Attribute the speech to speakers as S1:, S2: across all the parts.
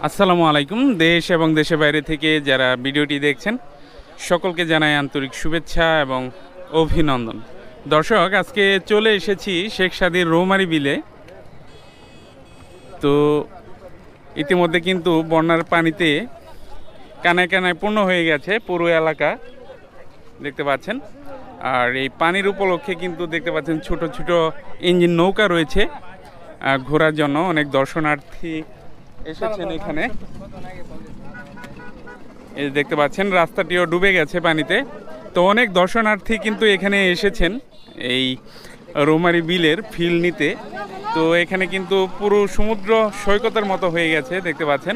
S1: আসসালামু আলাইকুম। দেশ এবং দেশের বাইরে থেকে যারা ভিডিওটি দেখছেন সকলকে জানাই আন্তরিক শুভেচ্ছা এবং অভিনন্দন। দর্শক, আজকে চলে এসেছি শেখ সাদীর রৌমারী বিলে। তো ইতিমধ্যে কিন্তু বন্যার পানিতে কানায় কানায় পূর্ণ হয়ে গেছে পুরো এলাকা, দেখতে পাচ্ছেন। আর এই পানির উপলক্ষে কিন্তু দেখতে পাচ্ছেন ছোট ছোট ইঞ্জিন নৌকা রয়েছে ঘোরার জন্য। অনেক দর্শনার্থী এসেছেন এখানে। এই দেখতে পাচ্ছেন রাস্তাটিও ডুবে গেছে পানিতে। তো অনেক দর্শনার্থী কিন্তু এখানে এসেছেন এই রৌমারী বিলের ফিল নিতে। তো এখানে কিন্তু পুরো সমুদ্র সৈকতের মতো হয়ে গেছে, দেখতে পাচ্ছেন।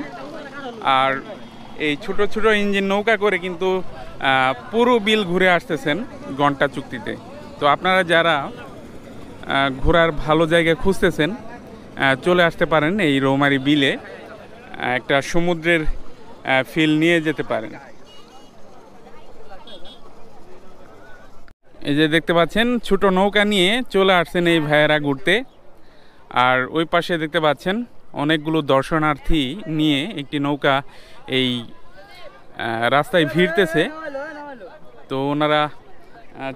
S1: আর এই ছোট ছোট ইঞ্জিন নৌকা করে কিন্তু পুরো বিল ঘুরে আসতেছেন ঘন্টা চুক্তিতে। তো আপনারা যারা ঘোরার ভালো জায়গা খুঁজতেছেন চলে আসতে পারেন এই রৌমারী বিলে, একটা সমুদ্রের ফিল নিয়ে যেতে পারেন। এই যে দেখতে পাচ্ছেন ছোট নৌকা নিয়ে চলে আসছেন এই ভাইয়েরা ঘুরতে। আর ওই পাশে দেখতে পাচ্ছেন অনেকগুলো দর্শনার্থী নিয়ে একটি নৌকা এই রাস্তায় ভিড়তেছে। তো ওনারা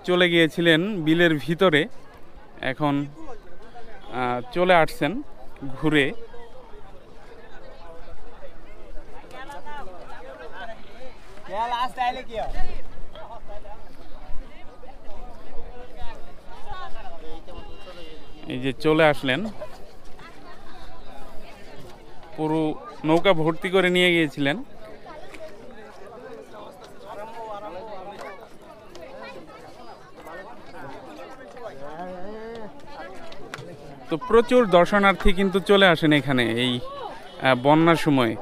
S1: চলে গিয়েছিলেন বিলের ভিতরে, এখন চলে আসছেন ঘুরে। এই যে চলে আসলেন, পুরো নৌকা ভর্তি করে নিয়ে গিয়েছিলেন। তো প্রচুর দর্শনার্থী কিন্তু চলে আসেন এখানে এই বন্যার সময়।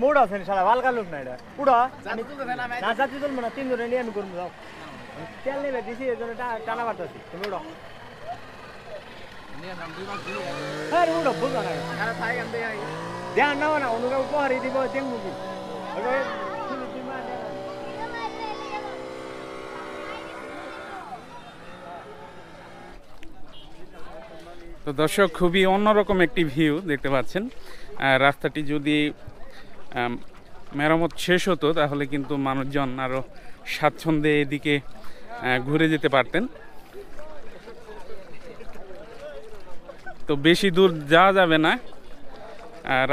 S2: মোড় আছে সারা হালকা লোক না এটা পুরো না যাচ্ছি চলবো না, 3 জনে নিয়ে আমি করবো। যাও তেল নেবে দিছি, এর জন্য টানা বাড়তেছি। তুমি উড়ো উড়ো, বুঝলো না ধ্যান নাও না, অনুকে উপহারই দিব দেখবো কি।
S1: তো দর্শক, খুবই অন্যরকম একটি ভিউ দেখতে পাচ্ছেন। রাস্তাটি যদি মেরামত শেষ হতো তাহলে কিন্তু মানুষজন আরও স্বাচ্ছন্দ্যে এদিকে ঘুরে যেতে পারতেন। তো বেশি দূর যাওয়া যাবে না,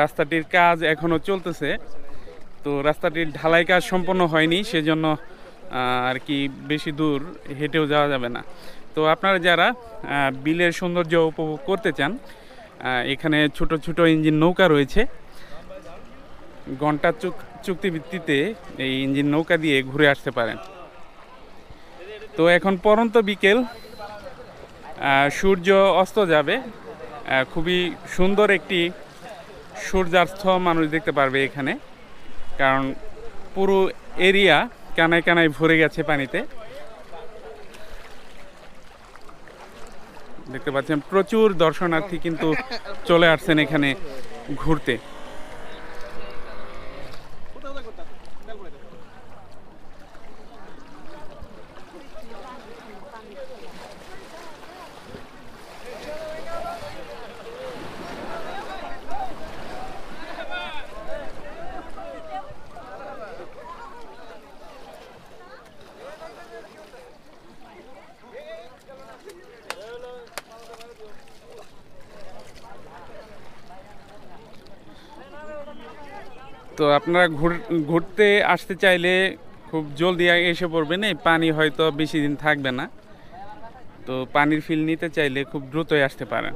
S1: রাস্তাটির কাজ এখনও চলতেছে। তো রাস্তাটির ঢালাই কাজ সম্পন্ন হয়নি, সেজন্য আর কি বেশি দূর হেঁটেও যাওয়া যাবে না। তো আপনারা যারা বিলের সৌন্দর্য উপভোগ করতে চান, এখানে ছোট ছোট ইঞ্জিন নৌকা রয়েছে। ঘন্টা চুক্তিভিত্তিতে এই ইঞ্জিন নৌকা দিয়ে ঘুরে আসতে পারেন। তো এখন পরন্ত বিকেল, সূর্য অস্ত যাবে। খুবই সুন্দর একটি সূর্যাস্ত মানুষ দেখতে পারবে এখানে, কারণ পুরো এরিয়া কানায় কানায় ভরে গেছে পানিতে। দেখতে পাচ্ছেন প্রচুর দর্শনার্থী কিন্তু চলে আসছেন এখানে ঘুরতে। তো আপনারা ঘুরতে আসতে চাইলে খুব জলদি এসে পড়বেন, এই পানি হয়তো বেশি দিন থাকবে না। তো পানির ফিল নিতে চাইলে খুব দ্রুতই আসতে পারেন।